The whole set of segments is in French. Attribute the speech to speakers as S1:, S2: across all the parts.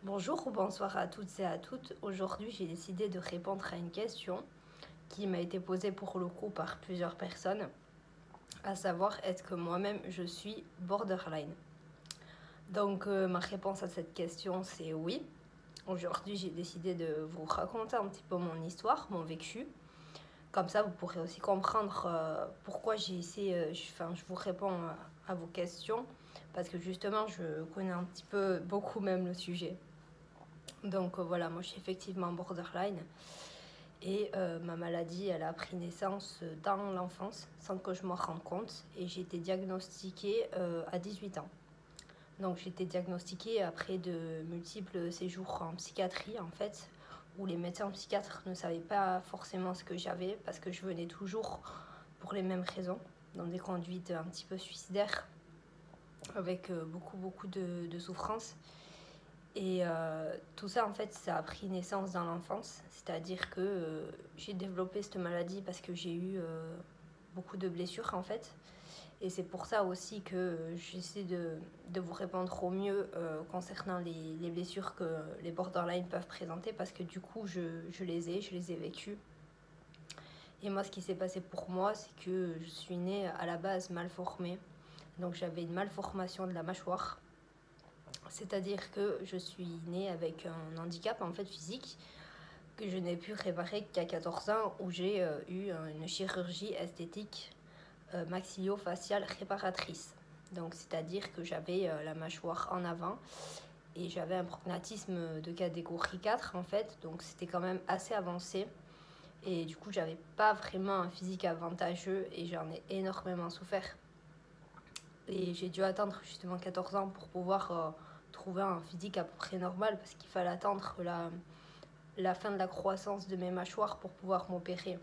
S1: Bonjour ou bonsoir à toutes et à toutes. Aujourd'hui, j'ai décidé de répondre à une question qui m'a été posée pour le coup par plusieurs personnes, à savoir est-ce que moi-même je suis borderline. Donc ma réponse à cette question c'est oui. Aujourd'hui, j'ai décidé de vous raconter un petit peu mon histoire, mon vécu. Comme ça, vous pourrez aussi comprendre pourquoi j'ai essayé, je vous réponds à vos questions, parce que justement, je connais un petit peu, beaucoup même le sujet. Donc voilà, moi je suis effectivement borderline et ma maladie elle a pris naissance dans l'enfance sans que je m'en rende compte et j'ai été diagnostiquée à 18 ans. Donc j'ai été diagnostiquée après de multiples séjours en psychiatrie en fait, où les médecins psychiatres ne savaient pas forcément ce que j'avais parce que je venais toujours pour les mêmes raisons, dans des conduites un petit peu suicidaires avec beaucoup de souffrance. Et tout ça, en fait, ça a pris naissance dans l'enfance. C'est-à-dire que j'ai développé cette maladie parce que j'ai eu beaucoup de blessures, en fait. Et c'est pour ça aussi que j'essaie de vous répondre au mieux concernant les blessures que les borderline peuvent présenter. Parce que du coup, je les ai vécues. Et moi, ce qui s'est passé pour moi, c'est que je suis née à la base mal formée. Donc j'avais une malformation de la mâchoire. C'est-à-dire que je suis née avec un handicap en fait physique que je n'ai pu réparer qu'à 14 ans où j'ai eu une chirurgie esthétique maxillo-faciale réparatrice. Donc c'est-à-dire que j'avais la mâchoire en avant et j'avais un prognatisme de catégorie 4 en fait, donc c'était quand même assez avancé. Et du coup, j'avais pas vraiment un physique avantageux et j'en ai énormément souffert. Et j'ai dû attendre justement 14 ans pour pouvoir trouver un physique à peu près normal parce qu'il fallait attendre la fin de la croissance de mes mâchoires pour pouvoir m'opérer.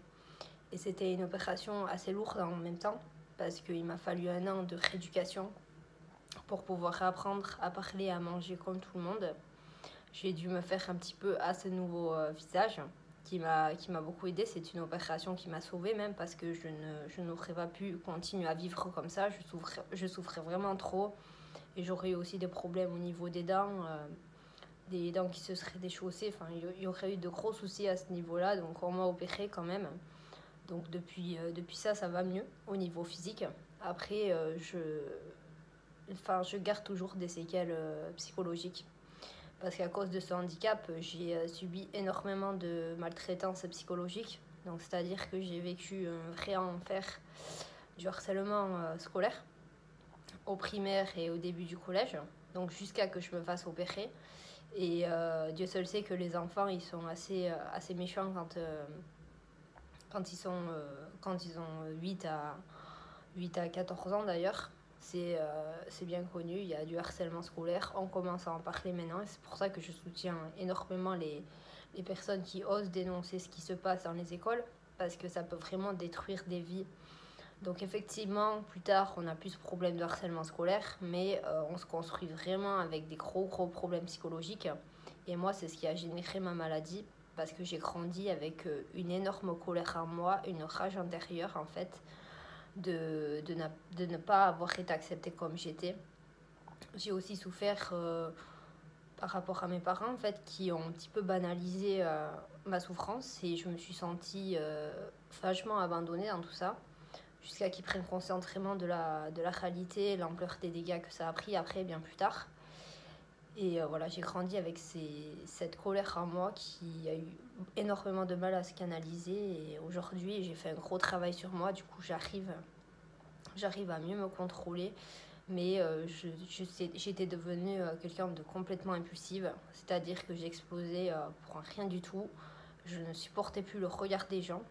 S1: Et c'était une opération assez lourde en même temps parce qu'il m'a fallu un an de rééducation pour pouvoir apprendre à parler, à manger comme tout le monde. J'ai dû me faire un petit peu à ce nouveau visage qui m'a beaucoup aidé. C'est une opération qui m'a sauvée même parce que je n'aurais pas pu continuer à vivre comme ça. Je souffrais vraiment trop et j'aurais eu aussi des problèmes au niveau des dents qui se seraient déchaussées. Enfin, il y aurait eu de gros soucis à ce niveau-là, donc on m'a opéré quand même. Donc depuis ça, ça va mieux au niveau physique. Après, je garde toujours des séquelles psychologiques. Parce qu'à cause de ce handicap, j'ai subi énormément de maltraitance psychologique. Donc c'est-à-dire que j'ai vécu un vrai enfer du harcèlement scolaire au primaire et au début du collège. Donc jusqu'à que je me fasse opérer. Et Dieu seul sait que les enfants, ils sont assez méchants quand ils ont 8 à 14 ans d'ailleurs. C'est bien connu, il y a du harcèlement scolaire, on commence à en parler maintenant et c'est pour ça que je soutiens énormément les personnes qui osent dénoncer ce qui se passe dans les écoles parce que ça peut vraiment détruire des vies. Donc effectivement, plus tard, on n'a plus ce problème de harcèlement scolaire, mais on se construit vraiment avec des gros problèmes psychologiques. Et moi, c'est ce qui a généré ma maladie parce que j'ai grandi avec une énorme colère en moi, une rage intérieure en fait, de ne pas avoir été acceptée comme j'étais. J'ai aussi souffert par rapport à mes parents en fait qui ont un petit peu banalisé ma souffrance et je me suis sentie vachement abandonnée dans tout ça jusqu'à qu'ils prennent conscience vraiment de la réalité, l'ampleur des dégâts que ça a pris après bien plus tard. Et voilà, j'ai grandi avec cette colère en moi qui a eu énormément de mal à se canaliser et aujourd'hui j'ai fait un gros travail sur moi, du coup j'arrive à mieux me contrôler, mais j'étais devenue quelqu'un de complètement impulsive, c'est-à-dire que j'explosais pour un rien du tout. Je ne supportais plus le regard des gens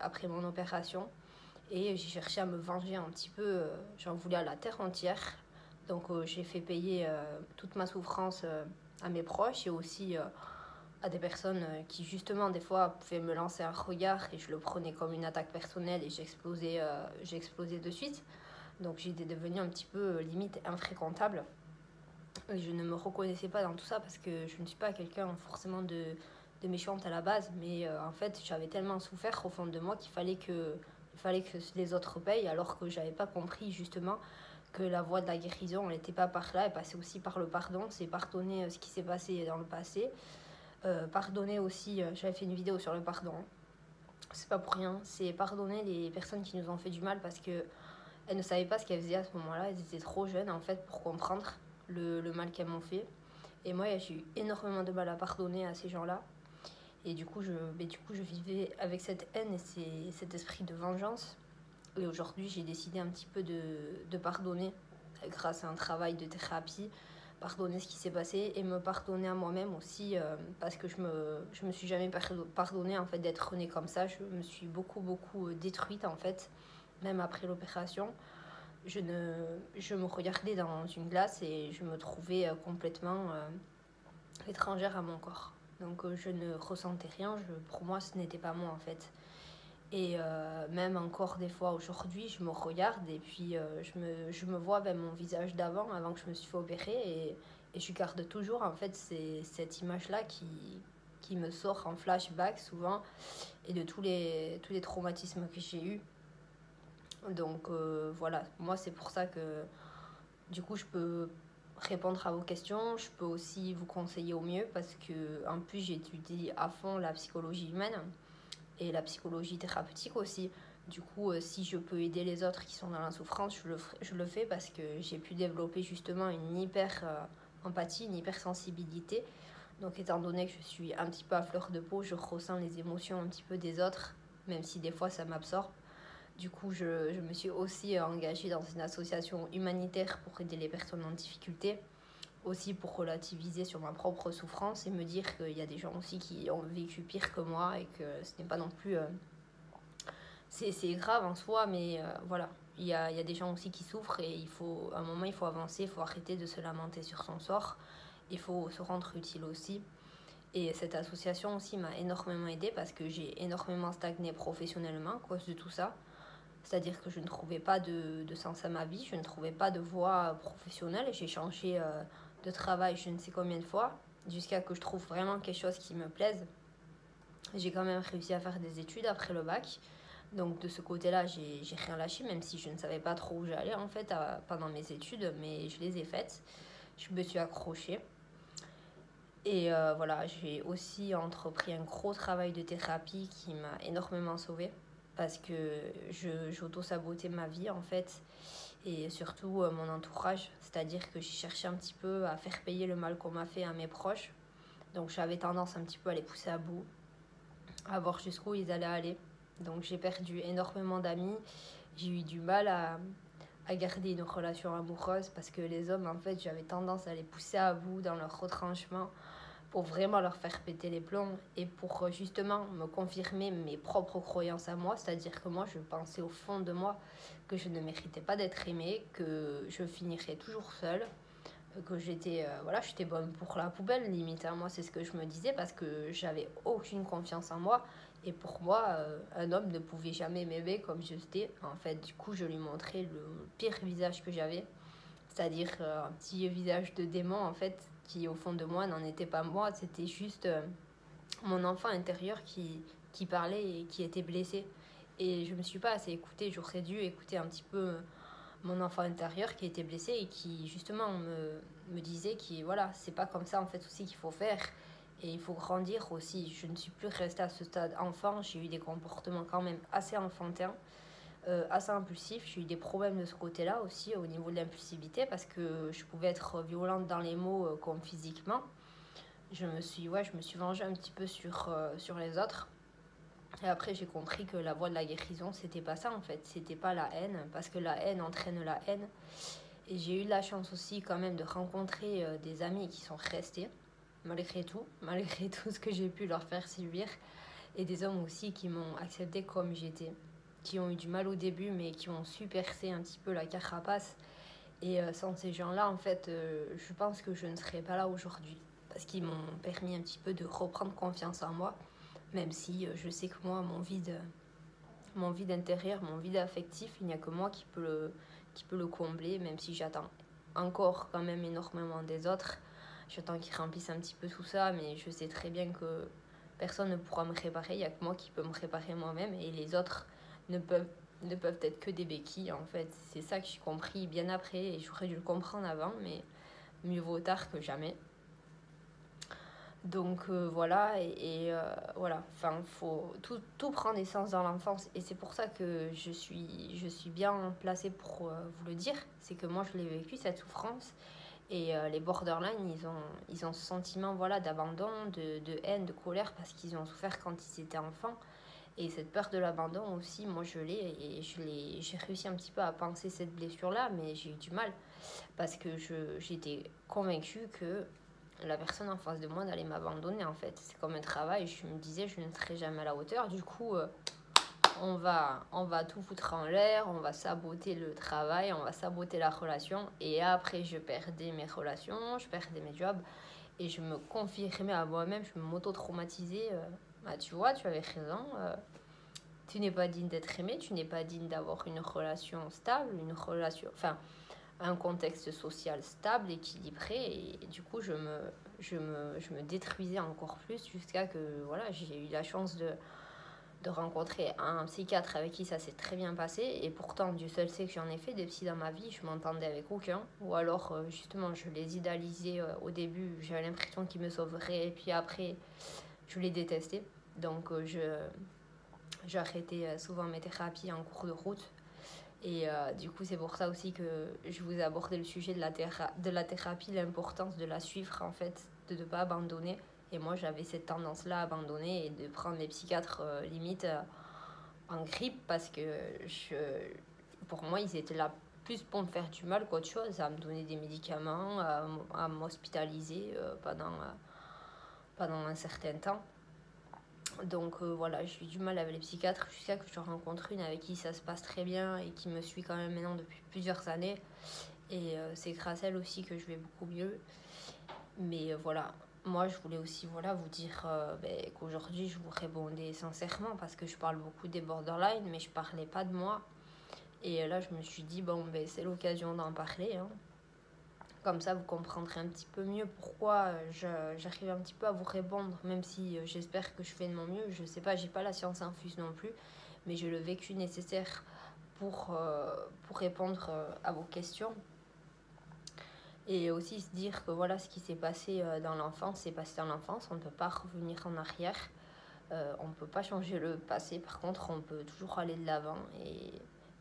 S1: après mon opération et j'ai cherché à me venger un petit peu, j'en voulais à la terre entière. Donc j'ai fait payer toute ma souffrance à mes proches et aussi à des personnes qui justement des fois pouvaient me lancer un regard et je le prenais comme une attaque personnelle et j'explosais de suite. Donc j'étais devenue un petit peu limite infréquentable. Et je ne me reconnaissais pas dans tout ça parce que je ne suis pas quelqu'un forcément de méchante à la base, mais en fait j'avais tellement souffert au fond de moi qu'il fallait que les autres payent alors que j'avais pas compris justement que la voie de la guérison, elle n'était pas par là, elle passait aussi par le pardon. C'est pardonner ce qui s'est passé dans le passé. Pardonner aussi, j'avais fait une vidéo sur le pardon. C'est pas pour rien, c'est pardonner les personnes qui nous ont fait du mal parce que elles ne savaient pas ce qu'elles faisaient à ce moment-là. Elles étaient trop jeunes en fait pour comprendre le mal qu'elles m'ont fait. Et moi, j'ai eu énormément de mal à pardonner à ces gens-là. Et du coup, je vivais avec cette haine et cet esprit de vengeance. Et aujourd'hui, j'ai décidé un petit peu de pardonner grâce à un travail de thérapie, pardonner ce qui s'est passé et me pardonner à moi-même aussi parce que je me suis jamais pardonné en fait d'être née comme ça. Je me suis beaucoup détruite en fait, même après l'opération. Je me regardais dans une glace et je me trouvais complètement étrangère à mon corps. Donc je ne ressentais rien, pour moi ce n'était pas moi en fait. Et même encore des fois aujourd'hui, je me regarde et puis je me vois avec mon visage d'avant, avant que je me suis fait opérer. Et je garde toujours en fait cette image-là qui me sort en flashback souvent et de tous les traumatismes que j'ai eus. Donc voilà, moi c'est pour ça que du coup je peux répondre à vos questions, je peux aussi vous conseiller au mieux parce que en plus j'étudie à fond la psychologie humaine et la psychologie thérapeutique aussi. Du coup, si je peux aider les autres qui sont dans la souffrance, je le fais parce que j'ai pu développer justement une hyper empathie, une hyper sensibilité. Donc étant donné que je suis un petit peu à fleur de peau, je ressens les émotions un petit peu des autres, même si des fois ça m'absorbe. Du coup, je me suis aussi engagée dans une association humanitaire pour aider les personnes en difficulté, aussi pour relativiser sur ma propre souffrance et me dire qu'il y a des gens aussi qui ont vécu pire que moi et que ce n'est pas non plus... c'est grave en soi, mais voilà, il y a des gens aussi qui souffrent et à un moment, il faut avancer, il faut arrêter de se lamenter sur son sort, il faut se rendre utile aussi. Et cette association aussi m'a énormément aidée parce que j'ai énormément stagné professionnellement à cause de tout ça. C'est-à-dire que je ne trouvais pas de sens à ma vie, je ne trouvais pas de voie professionnelle. J'ai changé de travail je ne sais combien de fois jusqu'à que je trouve vraiment quelque chose qui me plaise. J'ai quand même réussi à faire des études après le bac. Donc de ce côté-là, j'ai rien lâché, même si je ne savais pas trop où j'allais en fait pendant mes études, mais je les ai faites. Je me suis accrochée. Et voilà, j'ai aussi entrepris un gros travail de thérapie qui m'a énormément sauvée parce que j'auto-sabotais ma vie en fait et surtout mon entourage. C'est-à-dire que j'ai cherché un petit peu à faire payer le mal qu'on m'a fait à mes proches. Donc j'avais tendance un petit peu à les pousser à bout, à voir jusqu'où ils allaient aller. Donc j'ai perdu énormément d'amis. J'ai eu du mal à garder une relation amoureuse parce que les hommes, en fait, j'avais tendance à les pousser à bout dans leur retranchement pour vraiment leur faire péter les plombs et pour justement me confirmer mes propres croyances à moi, c'est-à-dire que moi je pensais au fond de moi que je ne méritais pas d'être aimée, que je finirais toujours seule, que j'étais bonne pour la poubelle limite, hein. Moi c'est ce que je me disais parce que j'avais aucune confiance en moi et pour moi un homme ne pouvait jamais m'aimer comme j'étais. En fait du coup je lui montrais le pire visage que j'avais, c'est-à-dire un petit visage de démon en fait qui au fond de moi n'en était pas moi, c'était juste mon enfant intérieur qui parlait et qui était blessé. Et je me suis pas assez écoutée, j'aurais dû écouter un petit peu mon enfant intérieur qui était blessé et qui justement me disait que voilà, c'est pas comme ça en fait aussi qu'il faut faire et il faut grandir aussi. Je ne suis plus restée à ce stade enfant, j'ai eu des comportements quand même assez enfantins, assez impulsifs. J'ai eu des problèmes de ce côté-là aussi au niveau de l'impulsivité parce que je pouvais être violente dans les mots comme physiquement. Je me suis vengée un petit peu sur les autres. Et après, j'ai compris que la voie de la guérison, c'était pas ça en fait. C'était pas la haine, parce que la haine entraîne la haine. Et j'ai eu de la chance aussi quand même de rencontrer des amis qui sont restés, malgré tout ce que j'ai pu leur faire subir. Et des hommes aussi qui m'ont accepté comme j'étais, qui ont eu du mal au début, mais qui ont su percer un petit peu la carapace. Et sans ces gens-là, en fait, je pense que je ne serais pas là aujourd'hui. Parce qu'ils m'ont permis un petit peu de reprendre confiance en moi. Même si je sais que moi, mon vide intérieur, mon vide affectif, il n'y a que moi qui peut le combler. Même si j'attends encore quand même énormément des autres. J'attends qu'ils remplissent un petit peu tout ça. Mais je sais très bien que personne ne pourra me réparer. Il n'y a que moi qui peux me réparer moi-même. Et les autres ne peuvent ne peuvent être que des béquilles, en fait. C'est ça que j'ai compris bien après, et j'aurais dû le comprendre avant, mais mieux vaut tard que jamais. Donc voilà, voilà, enfin, faut tout prend naissance dans l'enfance, et c'est pour ça que je suis bien placée pour vous le dire. C'est que moi, je l'ai vécu, cette souffrance, et les borderline, ils ont ce sentiment, voilà, d'abandon, de haine, de colère, parce qu'ils ont souffert quand ils étaient enfants. Et cette peur de l'abandon aussi, moi je l'ai, et j'ai réussi un petit peu à penser cette blessure-là, mais j'ai eu du mal, parce que j'étais convaincue que la personne en face de moi n'allait m'abandonner, en fait. C'est comme un travail, je me disais, je ne serai jamais à la hauteur, du coup, on va tout foutre en l'air, on va saboter le travail, on va saboter la relation, et après je perdais mes relations, je perdais mes jobs, et je me confirmais à moi-même, je m'auto-traumatisais. Bah, tu vois, tu avais raison, tu n'es pas digne d'être aimé, tu n'es pas digne d'avoir une relation stable, enfin, un contexte social stable, équilibré, et du coup, je me détruisais encore plus, jusqu'à que, voilà, j'ai eu la chance de rencontrer un psychiatre avec qui ça s'est très bien passé, et pourtant, Dieu seul sait que j'en ai fait des psys dans ma vie, je m'entendais avec aucun, ou alors, justement, je les idéalisais au début, j'avais l'impression qu'ils me sauveraient, et puis après, je les détestais. Donc, j'ai arrêté souvent mes thérapies en cours de route. Et du coup, c'est pour ça aussi que je vous ai abordé le sujet de la thérapie, l'importance de la suivre, en fait, de ne pas abandonner. Et moi, j'avais cette tendance-là à abandonner et de prendre les psychiatres limite en grippe, parce que pour moi, ils étaient là plus pour me faire du mal qu'autre chose, à me donner des médicaments, à m'hospitaliser pendant un certain temps. Donc voilà, j'ai eu du mal avec les psychiatres, jusqu'à que je rencontre une avec qui ça se passe très bien et qui me suit quand même maintenant depuis plusieurs années. Et c'est grâce à elle aussi que je vais beaucoup mieux. Mais voilà, moi je voulais aussi, voilà, vous dire qu'aujourd'hui je vous répondais sincèrement, parce que je parle beaucoup des borderline, mais je parlais pas de moi. Et là je me suis dit, bon, c'est l'occasion d'en parler, hein. Comme ça, vous comprendrez un petit peu mieux pourquoi j'arrive un petit peu à vous répondre, même si j'espère que je fais de mon mieux. Je sais pas, j'ai pas la science infuse non plus, mais j'ai le vécu nécessaire pour répondre à vos questions. Et aussi se dire que voilà, ce qui s'est passé dans l'enfance, c'est passé dans l'enfance. On ne peut pas revenir en arrière. On ne peut pas changer le passé. Par contre, on peut toujours aller de l'avant.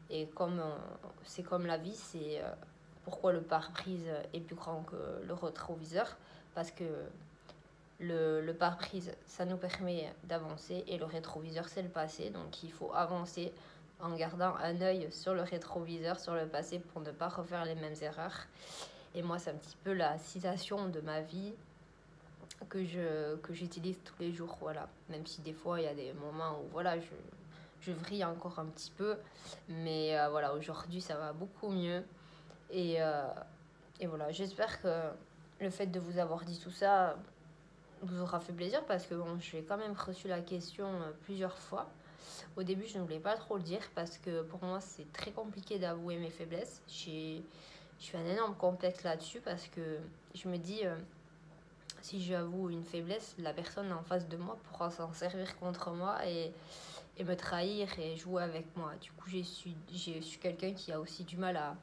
S1: Et comme c'est comme la vie, c'est pourquoi le pare-brise est plus grand que le rétroviseur. Parce que le pare-brise, ça nous permet d'avancer, et le rétroviseur, c'est le passé. Donc il faut avancer en gardant un œil sur le rétroviseur, sur le passé, pour ne pas refaire les mêmes erreurs. Et moi, c'est un petit peu la citation de ma vie que j'utilise tous les jours, voilà. Même si des fois, il y a des moments où, voilà, je vrille encore un petit peu. Mais voilà, aujourd'hui, ça va beaucoup mieux. Et voilà, j'espère que le fait de vous avoir dit tout ça vous aura fait plaisir, parce que bon, j'ai quand même reçu la question plusieurs fois. Au début, je ne voulais pas trop le dire, parce que pour moi, c'est très compliqué d'avouer mes faiblesses. Je suis un énorme complexe là-dessus, parce que je me dis, si j'avoue une faiblesse, la personne en face de moi pourra s'en servir contre moi et me trahir et jouer avec moi. Du coup, je suis quelqu'un qui a aussi du mal à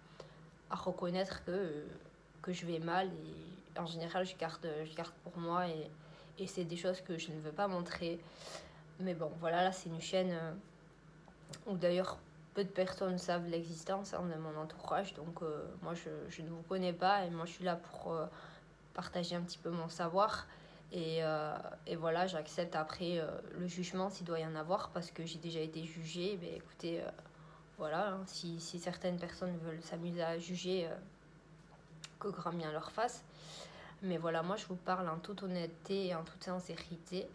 S1: reconnaître que je vais mal, et en général, je garde pour moi, et c'est des choses que je ne veux pas montrer. Mais bon, voilà, là, c'est une chaîne où d'ailleurs peu de personnes savent l'existence de mon entourage, donc moi je ne vous connais pas, et moi je suis là pour partager un petit peu mon savoir, et voilà, j'accepte après le jugement s'il doit y en avoir, parce que j'ai déjà été jugée. Écoutez, voilà, hein, si certaines personnes veulent s'amuser à juger, que grand bien leur fasse. Mais voilà, moi je vous parle en toute honnêteté et en toute sincérité.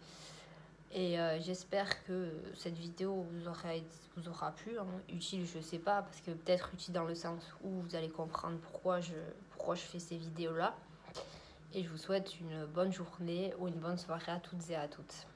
S1: Et j'espère que cette vidéo vous aura plu, hein. Utile, je sais pas, parce que peut-être utile dans le sens où vous allez comprendre pourquoi je fais ces vidéos là. Et je vous souhaite une bonne journée ou une bonne soirée à toutes et à toutes.